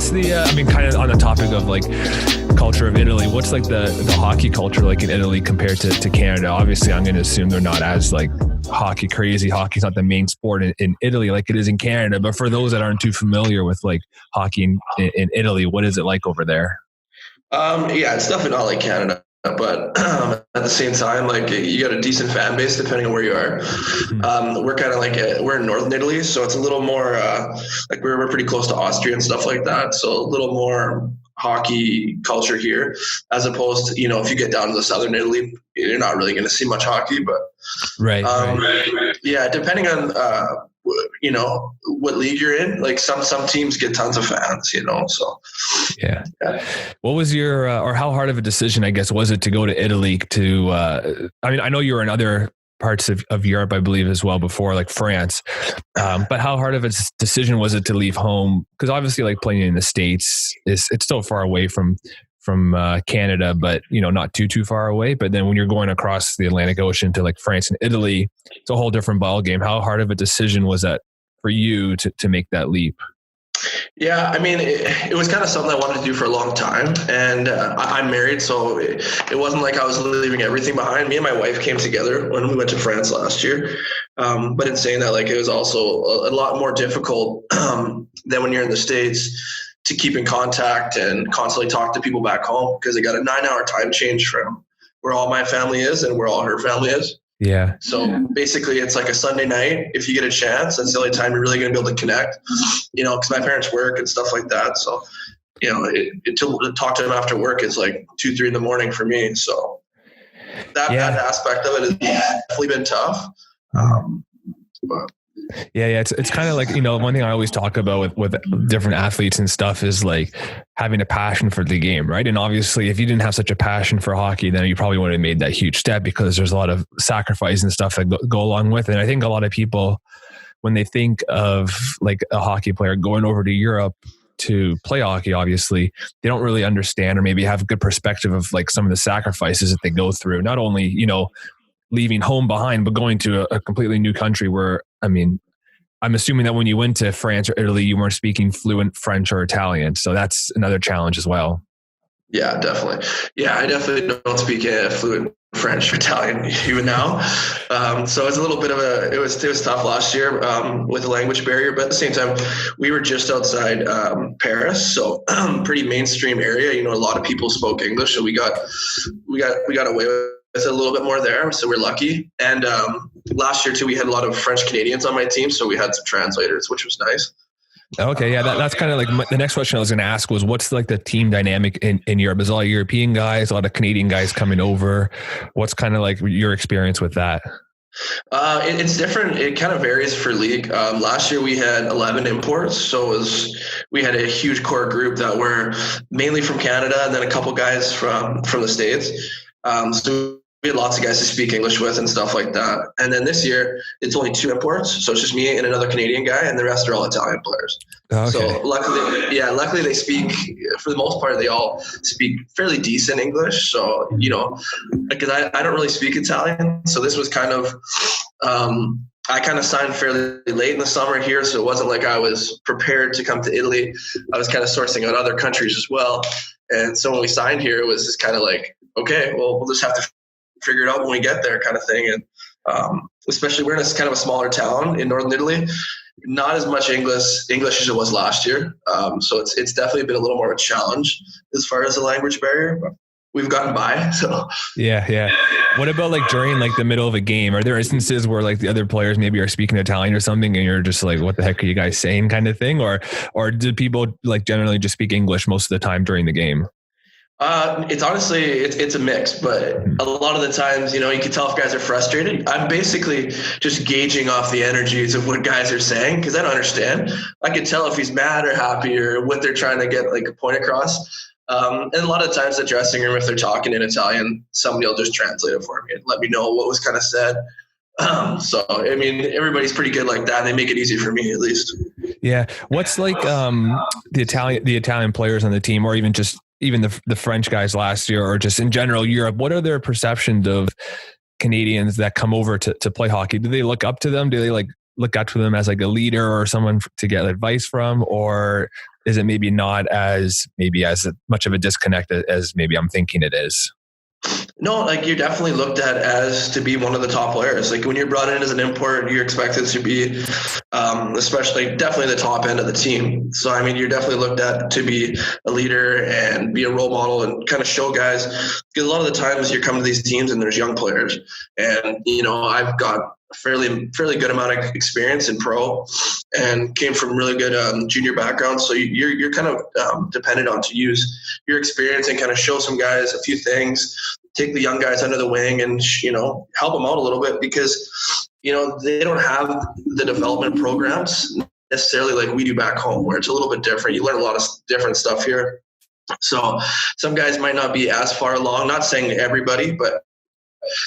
What's the, I mean, kind of on the topic of like culture of Italy, what's like the hockey culture like in Italy compared to Canada? Obviously, I'm going to assume they're not as like hockey crazy. Hockey's not the main sport in Italy like it is in Canada. But for those that aren't too familiar with like hockey in Italy, what is it like over there? Yeah, it's definitely not like Canada, but at the same time, like you got a decent fan base depending on where you are. We're kind of like we're in northern Italy, so it's a little more like we're pretty close to Austria and stuff like that. So a little more hockey culture here, as opposed to, if you get down to the southern Italy, you're not really going to see much hockey. But right. Yeah, depending on what league you're in, like some teams get tons of fans, so yeah. What was your or how hard of a decision, I guess, was it to go to Italy to I mean, I know you were in other parts of Europe, I believe, as well before, like France, but how hard of a decision was it to leave home? Because obviously like playing in the States it's still far away from Canada, but not too far away. But then when you're going across the Atlantic Ocean to like France and Italy, it's a whole different ball game. How hard of a decision was that for you to make that leap? Yeah, I mean, it was kind of something I wanted to do for a long time, and I'm married, so it wasn't like I was leaving everything behind. Me and my wife came together when we went to France last year, but in saying that, like, it was also a lot more difficult than when you're in the States to keep in contact and constantly talk to people back home, because they got a 9-hour time change from where all my family is and where all her family is. Yeah. So basically it's like a Sunday night. If you get a chance, that's the only time you're really going to be able to connect, because my parents work and stuff like that. So, to talk to them after work is like 2-3 in the morning for me. So that aspect of it has definitely been tough. But Yeah. It's kind of like, one thing I always talk about with different athletes and stuff is like having a passion for the game, right? And obviously if you didn't have such a passion for hockey, then you probably wouldn't have made that huge step, because there's a lot of sacrifice and stuff that go along with it. And I think a lot of people, when they think of like a hockey player going over to Europe to play hockey, obviously they don't really understand or maybe have a good perspective of like some of the sacrifices that they go through, not only, leaving home behind, but going to a completely new country where, I mean, I'm assuming that when you went to France or Italy, you weren't speaking fluent French or Italian. So that's another challenge as well. Yeah, definitely. Yeah, I definitely don't speak fluent French or Italian even now. So it's a little bit of it was tough last year with the language barrier, but at the same time, we were just outside Paris. So pretty mainstream area, a lot of people spoke English. So we got away with it a little bit more there. So we're lucky. And last year too, we had a lot of French Canadians on my team. So we had some translators, which was nice. Okay. Yeah. That's kind of like the next question I was going to ask was, what's like the team dynamic in Europe? There's a lot of European guys, a lot of Canadian guys coming over. What's kind of like your experience with that? It's different. It kind of varies for league. Last year we had 11 imports. So we had a huge core group that were mainly from Canada, and then a couple guys from the States. So we had lots of guys to speak English with and stuff like that. And then this year, it's only 2 imports. So it's just me and another Canadian guy, and the rest are all Italian players. Okay. So luckily they speak, for the most part, they all speak fairly decent English. So, because I don't really speak Italian. So this was kind of, I kind of signed fairly late in the summer here. So it wasn't like I was prepared to come to Italy. I was kind of sourcing out other countries as well. And so when we signed here, it was just kind of like, okay, well, we'll just have to figure it out when we get there, kind of thing. And especially we're in a kind of a smaller town in northern Italy, not as much English as it was last year. So it's definitely been a little more of a challenge as far as the language barrier, but we've gotten by. So yeah. What about like during like the middle of a game? Are there instances where like the other players maybe are speaking Italian or something, and you're just like, what the heck are you guys saying, kind of thing? Or do people like generally just speak English most of the time during the game? It's honestly, it's a mix, but a lot of the times, you can tell if guys are frustrated. I'm basically just gauging off the energies of what guys are saying, because I don't understand. I can tell if he's mad or happy or what they're trying to get like a point across. And a lot of times the dressing room, if they're talking in Italian, somebody will just translate it for me and let me know what was kind of said. So, I mean, everybody's pretty good like that. They make it easy for me, at least. Yeah. What's like the Italian players on the team, or even the French guys last year, or just in general Europe, what are their perceptions of Canadians that come over to play hockey? Do they look up to them? Do they like look up to them as like a leader or someone to get advice from, or is it maybe not as much of a disconnect as maybe I'm thinking it is? No, like you're definitely looked at as to be one of the top players. Like when you're brought in as an import, you're expected to be, especially definitely the top end of the team. So, I mean, you're definitely looked at to be a leader and be a role model and kind of show guys. Because a lot of the times you come to these teams and there's young players. And, you know, I've got a fairly good amount of experience in pro and came from really good junior background. So you're kind of dependent on to use your experience and kind of show some guys a few things, take the young guys under the wing and, you know, help them out a little bit because, you know, they don't have the development programs necessarily like we do back home where it's a little bit different. You learn a lot of different stuff here. So some guys might not be as far along, not saying everybody, but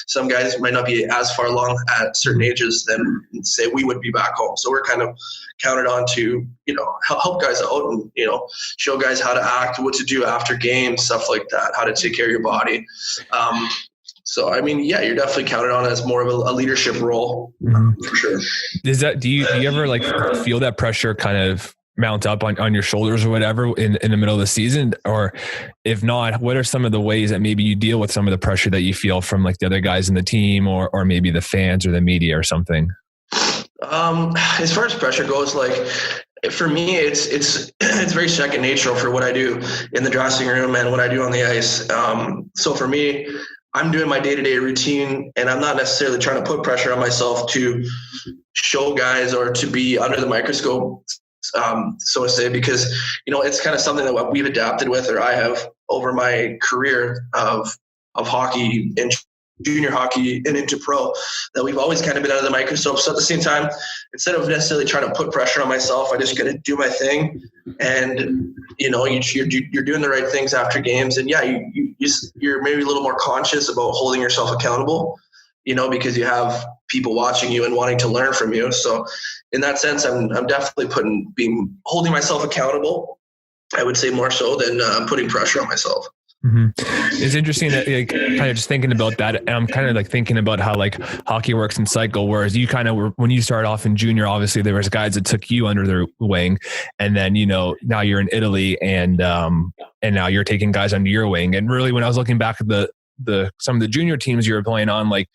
some guys might not be as far along at certain ages than say we would be back home. So we're kind of counted on to, you know, help guys out and, you know, show guys how to act, what to do after games, stuff like that, how to take care of your body. So, I mean, yeah, you're definitely counted on as more of a leadership role for sure. Do you ever like feel that pressure kind of mount up on your shoulders or whatever in the middle of the season? Or if not, what are some of the ways that maybe you deal with some of the pressure that you feel from like the other guys in the team or maybe the fans or the media or something? As far as pressure goes, like for me, it's very second nature for what I do in the dressing room and what I do on the ice. So for me, I'm doing my day-to-day routine and I'm not necessarily trying to put pressure on myself to show guys or to be under the microscope, so to say, because, you know, it's kind of something that we've adapted with, or I have over my career of hockey and junior hockey and into pro, that we've always kind of been under the microscope. So at the same time, instead of necessarily trying to put pressure on myself, I just got to do my thing. And, you know, you're doing the right things after games. And yeah, you're maybe a little more conscious about holding yourself accountable, you know, because you have people watching you and wanting to learn from you. So in that sense, I'm definitely holding myself accountable, I would say, more so than putting pressure on myself. Mm-hmm. It's interesting that, like, kind of just thinking about that, and I'm kind of like thinking about how like hockey works in cycle, whereas you kind of were, when you started off in junior, obviously there was guys that took you under their wing, and then, you know, now you're in Italy and now you're taking guys under your wing. And really, when I was looking back at some of the junior teams you were playing on, like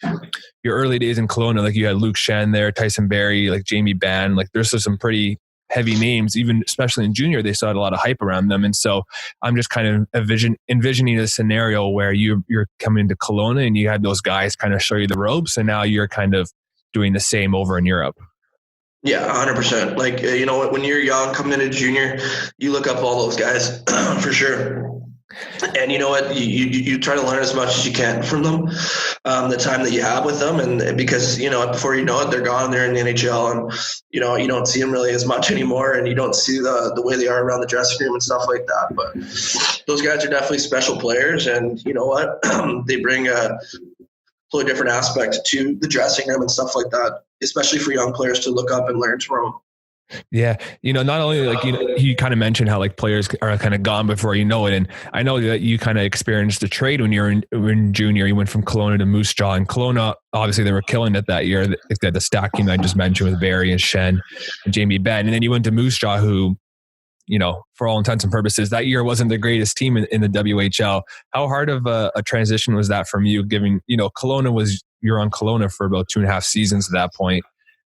your early days in Kelowna, like you had Luke Shen there, Tyson Barrie, like Jamie Bann, like there's some pretty heavy names, even especially in junior, they still had a lot of hype around them. And so I'm just kind of envisioning a scenario where you're coming to Kelowna and you had those guys kind of show you the ropes, and now you're kind of doing the same over in Europe. Yeah, 100%. Like, you know, when you're young, coming into junior, you look up all those guys for sure. And you know what, you try to learn as much as you can from them, the time that you have with them. And because, you know, before you know it, they're gone, they're in the NHL, and, you know, you don't see them really as much anymore, and you don't see the way they are around the dressing room and stuff like that. But those guys are definitely special players, and you know what, they bring a totally different aspect to the dressing room and stuff like that, especially for young players to look up and learn from. Yeah. You know, not only like, you know, you kind of mentioned how like players are kind of gone before you know it. And I know that you kind of experienced the trade when you were in junior. You went from Kelowna to Moose Jaw, and Kelowna, obviously they were killing it that year. They had the stack team I just mentioned with Barrie and Shen and Jamie Benn. And then you went to Moose Jaw, who, you know, for all intents and purposes, that year wasn't the greatest team in the WHL. How hard of a transition was that from you, giving, you know, you're on Kelowna for about 2.5 seasons at that point.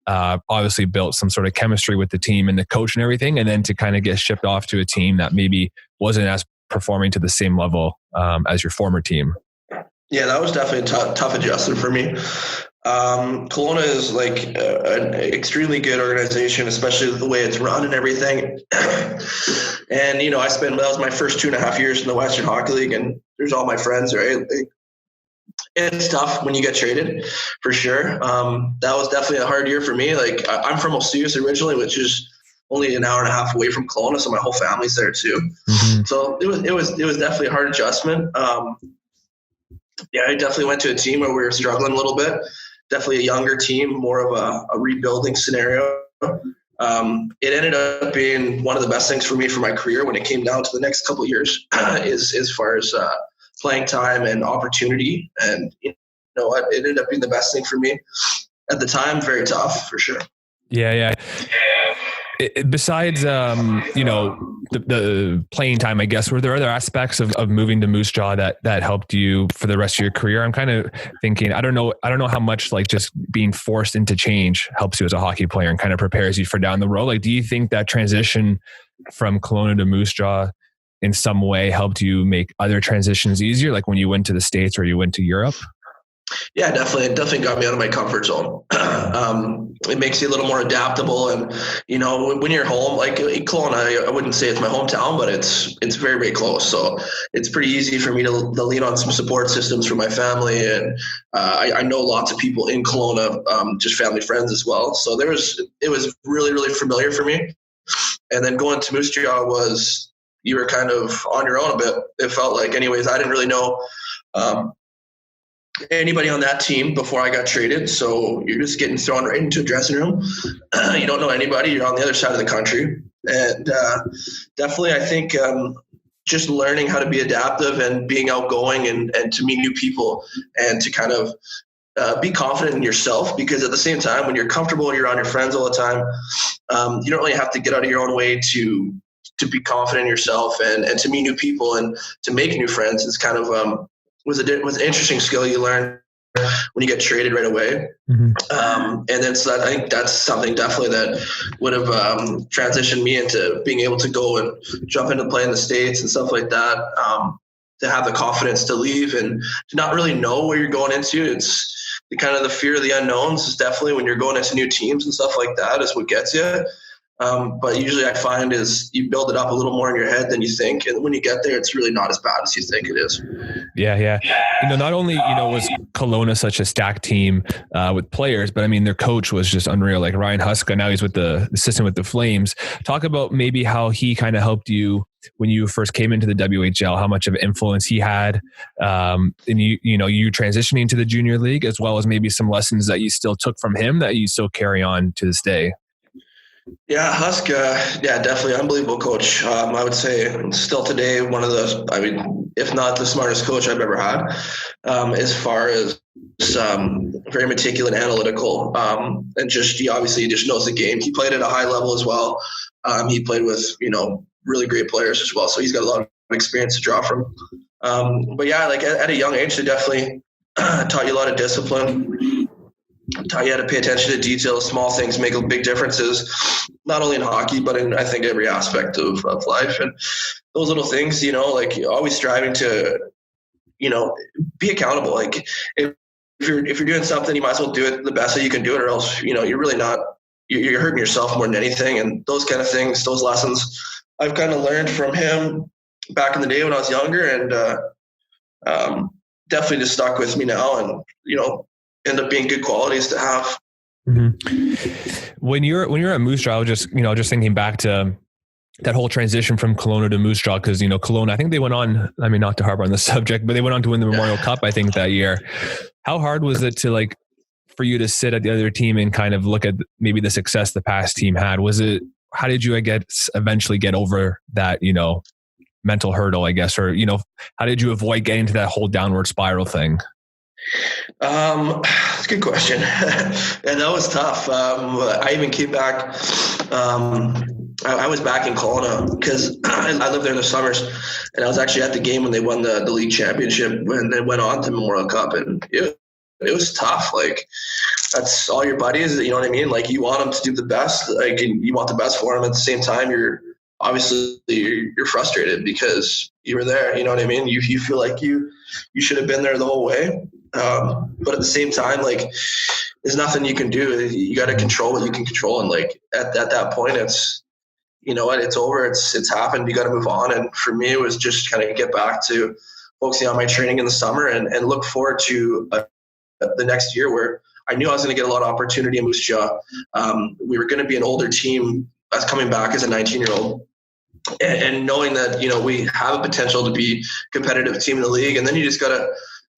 Obviously built some sort of chemistry with the team and the coach and everything, and then to kind of get shipped off to a team that maybe wasn't as performing to the same level as your former team. Yeah, that was definitely a tough adjustment for me. Kelowna is like an extremely good organization, especially the way it's run and everything. And, you know, that was my first 2.5 years in the Western Hockey League, and there's all my friends, right? It's tough when you get traded, for sure. That was definitely a hard year for me. Like, I'm from Osoyoos originally, which is only an hour and a half away from Kelowna, so my whole family's there too. Mm-hmm. So it was definitely a hard adjustment. Yeah, I definitely went to a team where we were struggling a little bit. Definitely a younger team, more of a rebuilding scenario. It ended up being one of the best things for me for my career when it came down to the next couple of years, is as far as playing time and opportunity. And you know what, it ended up being the best thing for me at the time. Very tough, for sure. Yeah. Besides, the playing time, I guess, were there other aspects of moving to Moose Jaw that helped you for the rest of your career? I'm kind of thinking, I don't know how much like just being forced into change helps you as a hockey player and kind of prepares you for down the road. Like, do you think that transition from Kelowna to Moose Jaw in some way helped you make other transitions easier? Like when you went to the States or you went to Europe? Yeah, definitely. It definitely got me out of my comfort zone. It makes you a little more adaptable. And, when you're home, like Kelowna, I wouldn't say it's my hometown, but it's very, very close. So it's pretty easy for me to lean on some support systems for my family. And I know lots of people in Kelowna, just family friends as well. So it was really, really familiar for me. And then going to Moose Jaw you were kind of on your own a bit. It felt like, anyways, I didn't really know anybody on that team before I got traded. So you're just getting thrown right into a dressing room. You don't know anybody. You're on the other side of the country. And definitely, I think just learning how to be adaptive and being outgoing and to meet new people and to kind of be confident in yourself, because at the same time, when you're comfortable, you're on your friends all the time. You don't really have to get out of your own way to be confident in yourself and to meet new people and to make new friends. It's kind of was an interesting skill you learn when you get traded right away. Mm-hmm. And then so I think that's something definitely that would have transitioned me into being able to go and jump into play in the States and stuff like that. To have the confidence to leave and to not really know where you're going into. It's the kind of the fear of the unknowns is definitely when you're going into new teams and stuff like that is what gets you. But usually I find is you build it up a little more in your head than you think. And when you get there, it's really not as bad as you think it is. Yeah. Not only, was Kelowna such a stacked team with players, but I mean, their coach was just unreal. Like Ryan Huska, now he's with the assistant with the Flames. Talk about maybe how he kind of helped you when you first came into the WHL, how much of influence he had in you transitioning to the junior league, as well as maybe some lessons that you still took from him that you still carry on to this day. Yeah, Huska, definitely unbelievable coach. I would say still today, one of the, if not the smartest coach I've ever had, as far as very meticulous, analytical, and he obviously just knows the game. He played at a high level as well. He played with, really great players as well. So he's got a lot of experience to draw from. But yeah, like at a young age, they definitely taught you a lot of discipline. Taught you how to pay attention to details. Small things make big differences, not only in hockey, but in, I think, every aspect of life. And those little things, like always striving to, be accountable. Like if you're doing something, you might as well do it the best that you can do it, or else, you're really not, you're hurting yourself more than anything. And those kind of things, those lessons I've kind of learned from him back in the day when I was younger, and definitely just stuck with me now. And, end up being good qualities to have. Mm-hmm. When you're at Moose Jaw, I was just thinking back to that whole transition from Kelowna to Moose Jaw, because Kelowna, I think they went on, I mean, not to harbor on the subject, but they went on to win the Memorial Cup, I think, that year. How hard was it to for you to sit at the other team and kind of look at maybe the success the past team had? How did you eventually get over that, mental hurdle, I guess, or, how did you avoid getting to that whole downward spiral thing? That's a good question. And that was tough. I even came back. I was back in Kelowna because I lived there in the summers, and I was actually at the game when they won the league championship when they went on to Memorial Cup, and it was tough. Like, that's all your buddies. You know what I mean? Like, you want them to do the best. Like, you want the best for them. At the same time, you're frustrated because you were there. You know what I mean? You feel like you should have been there the whole way. But at the same time, like, there's nothing you can do. You got to control what you can control. And like at that point, it's, it's over. It's happened. You got to move on. And for me, it was just kind of get back to focusing on my training in the summer and look forward to the next year where I knew I was going to get a lot of opportunity in Moose Jaw. We were going to be an older team that's coming back as a 19-year-old. And knowing that, we have a potential to be a competitive team in the league. And then you just got to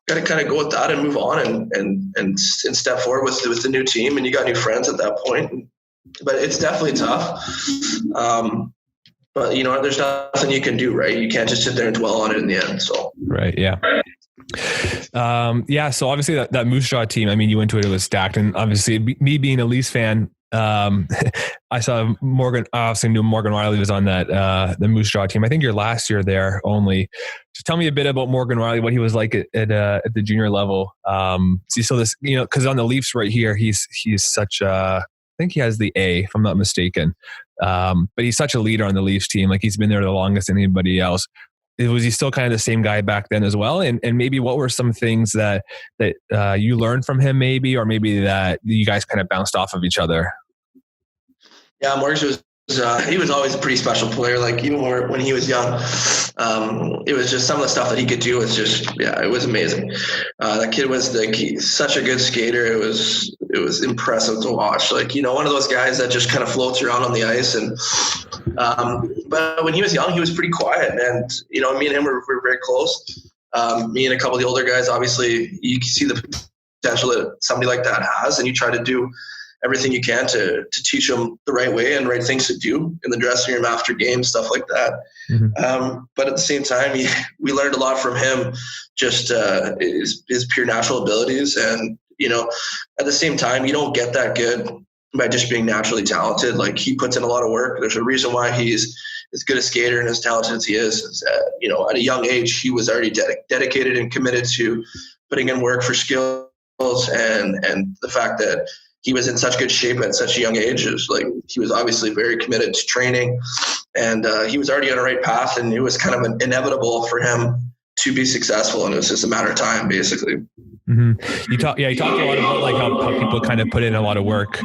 kind of go with that and move on and step forward with the new team. And you got new friends at that point. But it's definitely tough. But, there's nothing you can do, right? You can't just sit there and dwell on it in the end. So right, yeah. So obviously that Moose Jaw team, I mean, you went to it was stacked, and obviously me being a Leafs fan, I saw Morgan, obviously knew Morgan Riley was on that, the Moose Jaw team. I think your last year there only. Just tell me a bit about Morgan Riley, what he was like at the junior level. So this, cause on the Leafs right here, he's such I think he has the A, if I'm not mistaken. But he's such a leader on the Leafs team. Like he's been there the longest than anybody else. Was he still kind of the same guy back then as well? And maybe what were some things that you learned from him maybe, or maybe that you guys kind of bounced off of each other? Yeah, Morris he was always a pretty special player. Like even when he was young, it was just some of the stuff that he could do was just, it was amazing. That kid was such a good skater. It was impressive to watch. Like, one of those guys that just kind of floats around on the ice. And but when he was young, he was pretty quiet. And me and him were very close. Me and a couple of the older guys, obviously, you can see the potential that somebody like that has, and you try to do everything you can to teach them the right way and right things to do in the dressing room after games, stuff like that. Mm-hmm. But at the same time, we learned a lot from him, just his pure natural abilities. And, at the same time, you don't get that good by just being naturally talented. Like he puts in a lot of work. There's a reason why he's as good a skater and as talented as he is. At a young age, he was already dedicated and committed to putting in work for skills, and the fact that he was in such good shape at such a young age is like he was obviously very committed to training, and he was already on the right path, and it was kind of inevitable for him to be successful, and it was just a matter of time, basically. Mm-hmm. You talked a lot about like how people kind of put in a lot of work,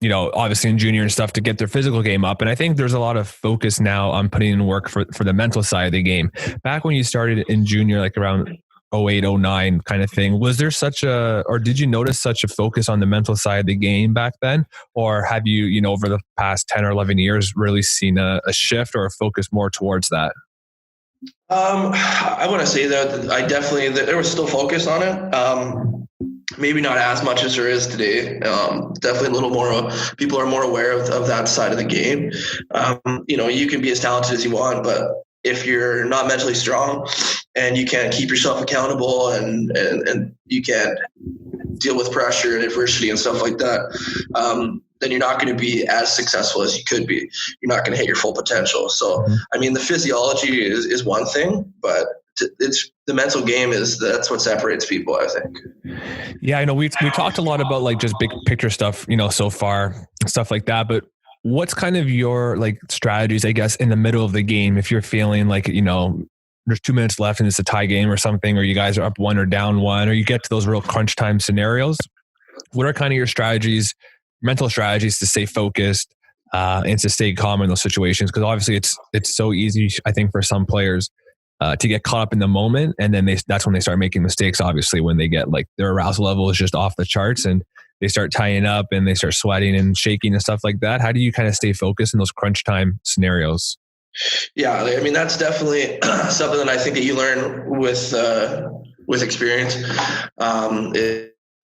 obviously in junior and stuff to get their physical game up. And I think there's a lot of focus now on putting in work for the mental side of the game. Back when you started in junior, like around 08, 09 kind of thing, was there or did you notice such a focus on the mental side of the game back then? Or have you, over the past 10 or 11 years really seen a shift or a focus more towards that? I want to say that there was still focus on it. Maybe not as much as there is today. Definitely a little more, people are more aware of that side of the game. You can be as talented as you want, but if you're not mentally strong and you can't keep yourself accountable and you can't deal with pressure and adversity and stuff like that, then you're not going to be as successful as you could be. You're not going to hit your full potential. So, the physiology is one thing, but it's the mental game that's what separates people, I think. Yeah, I know we talked a lot about like just big picture stuff, so far, stuff like that, but what's kind of your like strategies, I guess, in the middle of the game if you're feeling like, there's 2 minutes left and it's a tie game or something, or you guys are up 1 or down 1, or you get to those real crunch time scenarios? What are kind of your strategies, mental strategies to stay focused and to stay calm in those situations? Because obviously it's so easy, I think, for some players to get caught up in the moment, and then that's when they start making mistakes. Obviously, when they get like their arousal level is just off the charts and they start tying up and they start sweating and shaking and stuff like that. How do you kind of stay focused in those crunch time scenarios? Yeah, that's definitely something that I think that you learn with experience.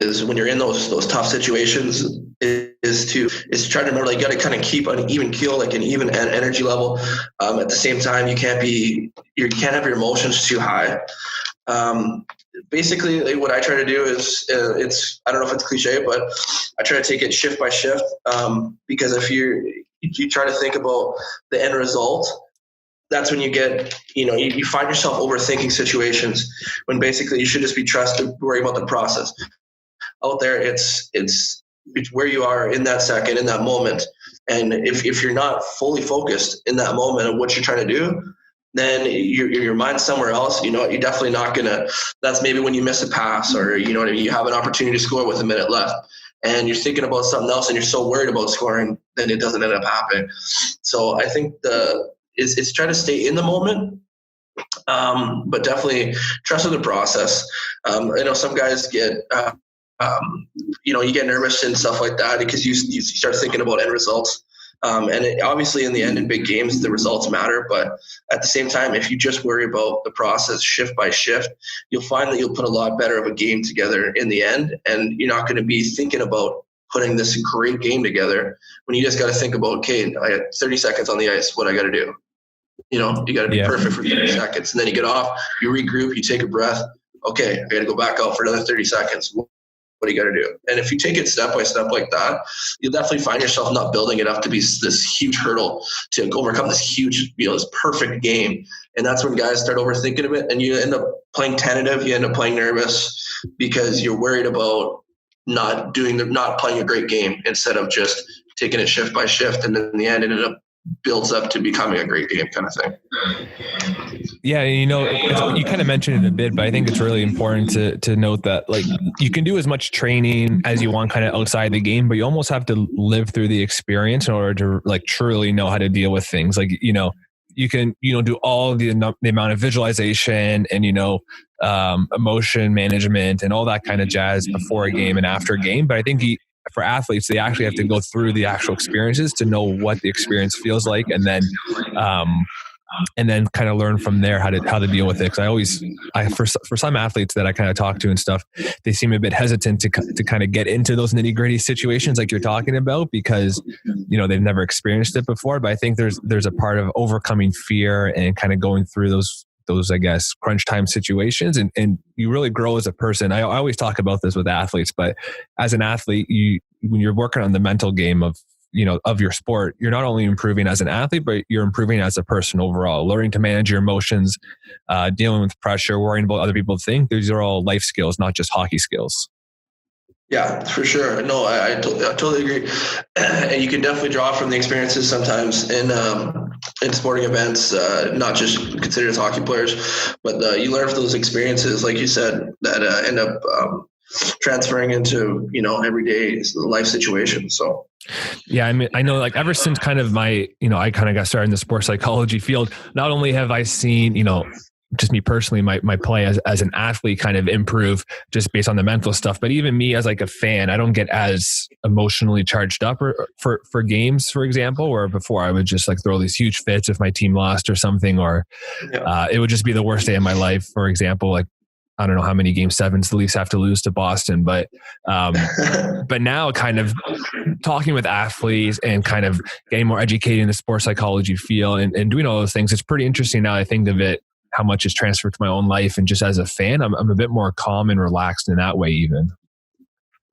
Is when you're in those tough situations, is to try to remember, like, you got to kind of keep an even keel, like an even energy level. At the same time, you can't have your emotions too high. Basically, like, what I try to do is I don't know if it's cliche, but I try to take it shift by shift, because if you try to think about the end result, that's when you get, you find yourself overthinking situations when basically you should just be trusted, worry about the process. Out there, it's where you are in that second, in that moment. And if you're not fully focused in that moment of what you're trying to do, then your mind's somewhere else. You're definitely not gonna. That's maybe when you miss a pass, or you have an opportunity to score with a minute left, and you're thinking about something else, and you're so worried about scoring, then it doesn't end up happening. So I think it's try to stay in the moment, but definitely trust in the process. I know some guys get. You get nervous and stuff like that because you start thinking about end results. And obviously in the end, in big games, the results matter. But at the same time, if you just worry about the process shift by shift, you'll find that you'll put a lot better of a game together in the end. And you're not going to be thinking about putting this great game together when you just got to think about, okay, I got 30 seconds on the ice. What I got to do? You got to be perfect for 30 seconds. And then you get off, you regroup, you take a breath. Okay, I got to go back out for another 30 seconds. What what you got to do. And if you take it step by step like that, you'll definitely find yourself not building it up to be this huge hurdle to overcome this huge, this perfect game. And that's when guys start overthinking it, and you end up playing tentative. You end up playing nervous because you're worried about not playing a great game instead of just taking it shift by shift. And then in the end, it builds up to becoming a great game kind of thing. Yeah, you kind of mentioned it a bit, but I think it's really important to note that like you can do as much training as you want kind of outside the game, but you almost have to live through the experience in order to like truly know how to deal with things. Like, you can, do all the amount of visualization and, emotion management and all that kind of jazz before a game and after a game. But I think for athletes, they actually have to go through the actual experiences to know what the experience feels like. And then kind of learn from there how to deal with it. Because for some athletes that I kind of talk to and stuff, they seem a bit hesitant to kind of get into those nitty gritty situations like you're talking about because they've never experienced it before. But I think there's a part of overcoming fear and kind of going through those I guess crunch time situations, and you really grow as a person. I always talk about this with athletes, but as an athlete, when you're working on the mental game of your sport, you're not only improving as an athlete, but you're improving as a person overall, learning to manage your emotions, dealing with pressure, worrying about other people think. These are all life skills, not just hockey skills. Yeah, for sure. No, I totally agree. And you can definitely draw from the experiences sometimes in sporting events, not just considered as hockey players, but you learn from those experiences, like you said, that end up transferring into, everyday life situations. So. Yeah, I mean, I know like ever since kind of my, I kind of got started in the sports psychology field, not only have I seen, just me personally, my play as an athlete kind of improve just based on the mental stuff, but even me as like a fan, I don't get as emotionally charged up for games, for example, where before I would just like throw these huge fits if my team lost or something, or it would just be the worst day of my life. For example, like, I don't know how many game sevens the Leafs have to lose to Boston, but now kind of talking with athletes and kind of getting more educated in the sports psychology field and doing all those things, it's pretty interesting now I think of it, how much is transferred to my own life. And just as a fan, I'm a bit more calm and relaxed in that way even.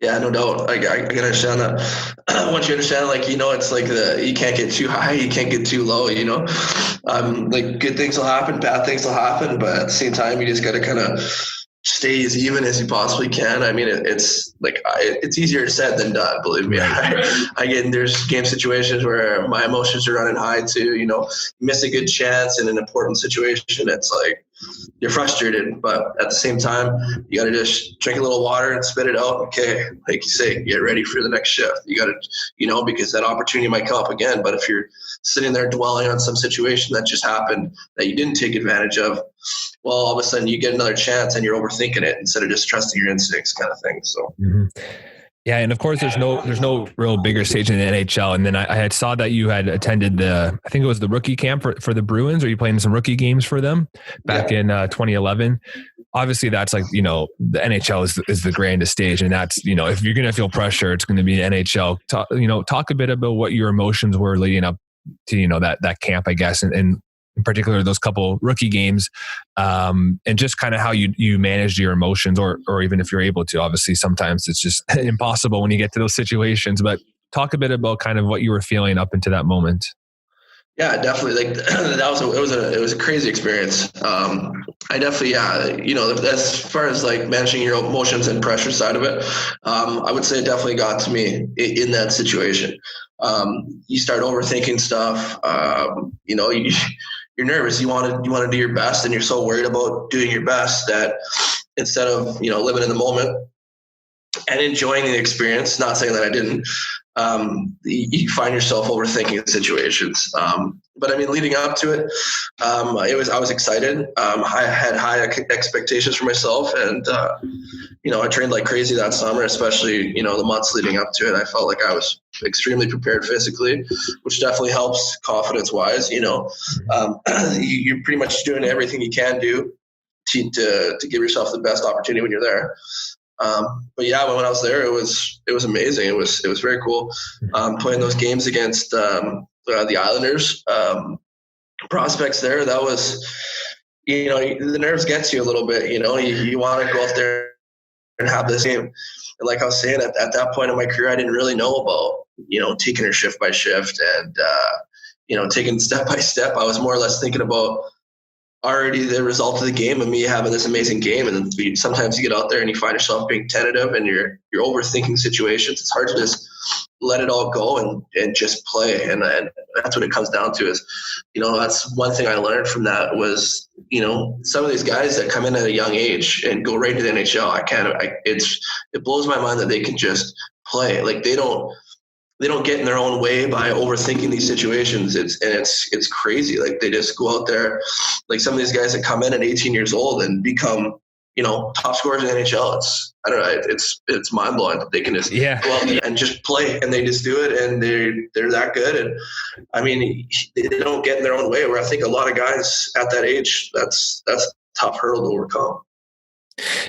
Yeah, no doubt. I can understand that. Once you understand, it's like you can't get too high, you can't get too low, like good things will happen, bad things will happen, but at the same time, you just got to kind of stay as even as you possibly can. I mean, it's easier said than done, believe me. There's game situations where my emotions are running high too, you miss a good chance in an important situation. It's like, you're frustrated, but at the same time, you got to just drink a little water and spit it out. Okay. Like you say, get ready for the next shift. You got to, because that opportunity might come up again. But if you're sitting there dwelling on some situation that just happened that you didn't take advantage of, well, all of a sudden you get another chance and you're overthinking it instead of just trusting your instincts kind of thing. So. Mm-hmm. Yeah, and of course, there's no real bigger stage in the NHL. And then I had saw that you had attended I think it was the rookie camp for the Bruins. Are you playing some rookie games for them back in 2011? Obviously, that's like, the NHL is the grandest stage, and that's, if you're going to feel pressure, it's going to be NHL. Talk a bit about what your emotions were leading up to, that camp, I guess, and in particular those couple rookie games, and just kind of how you managed your emotions, or even if you're able to. Obviously sometimes it's just impossible when you get to those situations, but talk a bit about kind of what you were feeling up into that moment. Yeah, definitely. Like it was a crazy experience. I definitely, as far as like managing your emotions and pressure side of it, I would say it definitely got to me in that situation. You start overthinking stuff. You're nervous. You want to do your best, and you're so worried about doing your best that instead of living in the moment and enjoying the experience, not saying that I didn't, you find yourself overthinking situations. But I mean, leading up to it, I was excited. I had high expectations for myself, and I trained like crazy that summer, especially the months leading up to it. I felt like I was extremely prepared physically, which definitely helps confidence wise. You're pretty much doing everything you can do to give yourself the best opportunity when you're there. But yeah, when I was there, it was amazing. It was very cool. Playing those games against the Islanders, prospects there. That was, the nerves gets you a little bit. You want to go out there and have this game. And like I was saying, at that point in my career, I didn't really know about, taking her shift by shift and, taking step by step. I was more or less thinking about already the result of the game and me having this amazing game. And then sometimes you get out there and you find yourself being tentative and you're overthinking situations. It's hard to just let it all go and just play. And that's what it comes down to is, that's one thing I learned from that was, some of these guys that come in at a young age and go right to the NHL, it blows my mind that they can just play. Like they don't get in their own way by overthinking these situations. It's crazy. Like they just go out there, like some of these guys that come in at 18 years old and become, top scorers in the NHL. It's mind blowing that they can just go out and just play and they just do it and they're that good. And I mean, they don't get in their own way, where I think a lot of guys at that age, that's a tough hurdle to overcome.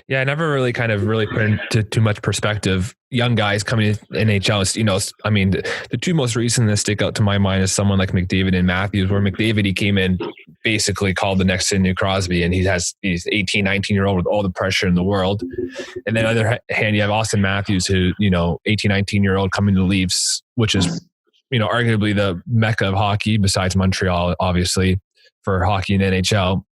Yeah, I never really put into too much perspective. Young guys coming to NHL, I mean, the two most recent that stick out to my mind is someone like McDavid and Matthews, where McDavid, he came in basically called the next Sidney Crosby, and he's 18, 19-year-old with all the pressure in the world. And then on the other hand, you have Austin Matthews, who, 18, 19-year-old coming to the Leafs, which is, arguably the mecca of hockey besides Montreal, obviously, for hockey in NHL.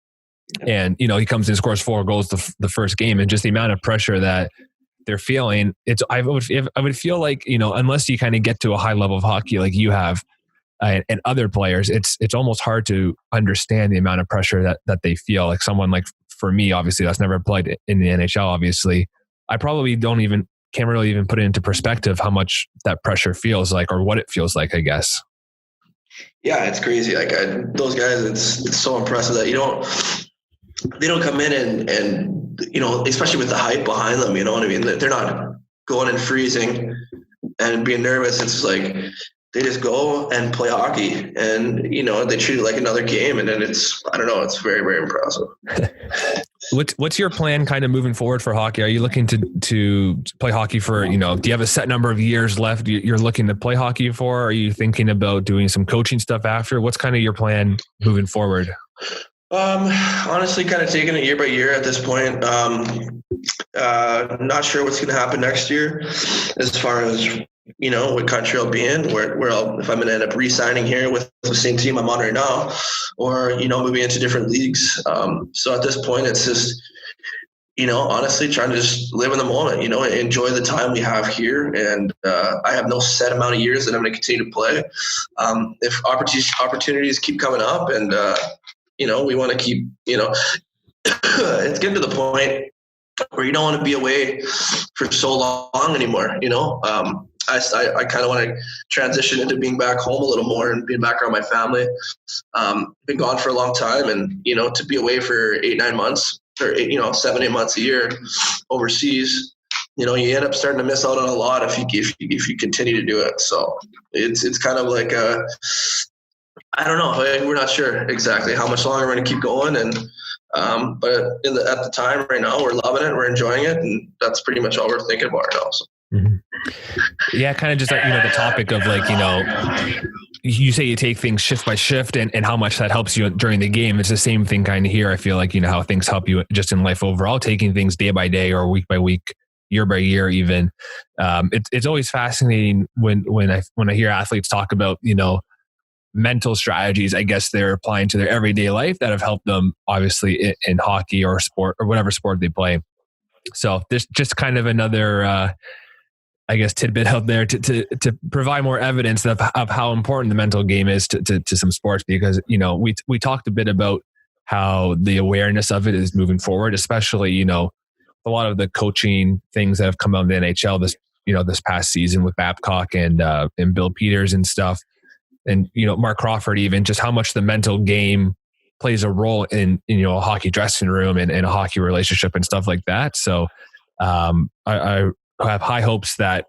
And, he comes in, scores 4 goals the first game, and just the amount of pressure that they're feeling. I would feel like, unless you kind of get to a high level of hockey like you have and other players, it's almost hard to understand the amount of pressure that they feel. Like someone like, for me, obviously, that's never played in the NHL, obviously, I probably can't really even put it into perspective how much that pressure feels like, or what it feels like, I guess. Yeah, it's crazy. Like those guys, it's so impressive that they don't come in and especially with the hype behind them, you know what I mean? They're not going and freezing and being nervous. It's like they just go and play hockey and, they treat it like another game. And then it's very, very impressive. What's your plan kind of moving forward for hockey? Are you looking to play hockey for, do you have a set number of years left you're looking to play hockey for? Are you thinking about doing some coaching stuff after? What's kind of your plan moving forward? Honestly, kind of taking it year by year at this point. Not sure what's going to happen next year as far as, what country I'll be in, if I'm going to end up re-signing here with the same team I'm on right now, or, moving into different leagues. So at this point, it's just, honestly trying to just live in the moment, enjoy the time we have here. And I have no set amount of years that I'm going to continue to play. If opportunities keep coming up and, we want to keep, it's getting to the point where you don't want to be away for so long anymore. I kind of want to transition into being back home a little more and being back around my family. Been gone for a long time, and, to be away for 8-9 months or 7-8 months a year overseas, you end up starting to miss out on a lot if you continue to do it. So it's kind of like I don't know. We're not sure exactly how much longer we're going to keep going, and but at the time right now, we're loving it, we're enjoying it, and that's pretty much all we're thinking about right now. So. Mm-hmm. Yeah, kind of just like, the topic of like, you say you take things shift by shift and how much that helps you during the game. It's the same thing kind of here. I feel like, how things help you just in life overall, taking things day by day or week by week, year by year even. It's always fascinating when I hear athletes talk about, mental strategies, I guess they're applying to their everyday life that have helped them obviously in hockey or sport or whatever sport they play. So there's just kind of another, I guess, tidbit out there to provide more evidence of how important the mental game is to some sports, because, we talked a bit about how the awareness of it is moving forward, especially, a lot of the coaching things that have come out in the NHL this past season with Babcock and Bill Peters and stuff. And, Mark Crawford, even just how much the mental game plays a role in a hockey dressing room and a hockey relationship and stuff like that. So I have high hopes that,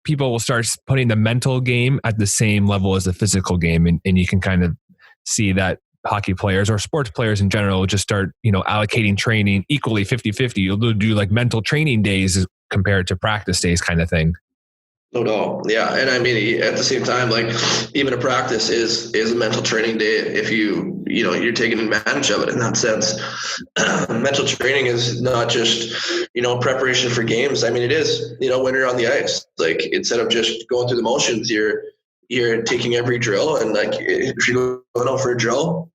people will start putting the mental game at the same level as the physical game. And you can kind of see that hockey players or sports players in general just start, allocating training equally 50-50. You'll do like mental training days compared to practice days kind of thing. No doubt. Yeah. And I mean, at the same time, like even a practice is a mental training day if you're taking advantage of it in that sense. Mental training is not just, preparation for games. I mean, it is, when you're on the ice, like instead of just going through the motions, you're taking every drill, and like if you're going out for a drill,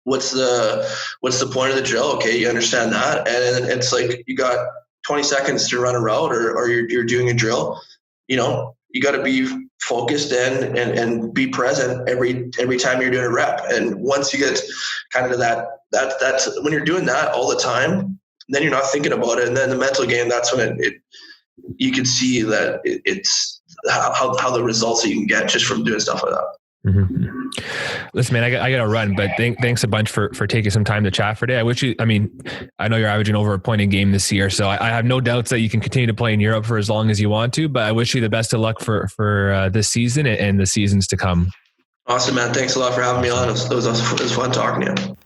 what's the point of the drill? Okay, you understand that, and it's like you got 20 seconds to run a route, or you're doing a drill. You got to be focused and be present every time you're doing a rep. And once you get kind of to that's when you're doing that all the time, then you're not thinking about it. And then the mental game, that's when you can see that it's how the results that you can get just from doing stuff like that. Mm-hmm. Listen, man, I got to run, but thanks a bunch for taking some time to chat for today. I know you're averaging over a point a game this year, so I have no doubts that you can continue to play in Europe for as long as you want to, but I wish you the best of luck for this season and the seasons to come. Awesome, man. Thanks a lot for having me on. It was fun talking to you.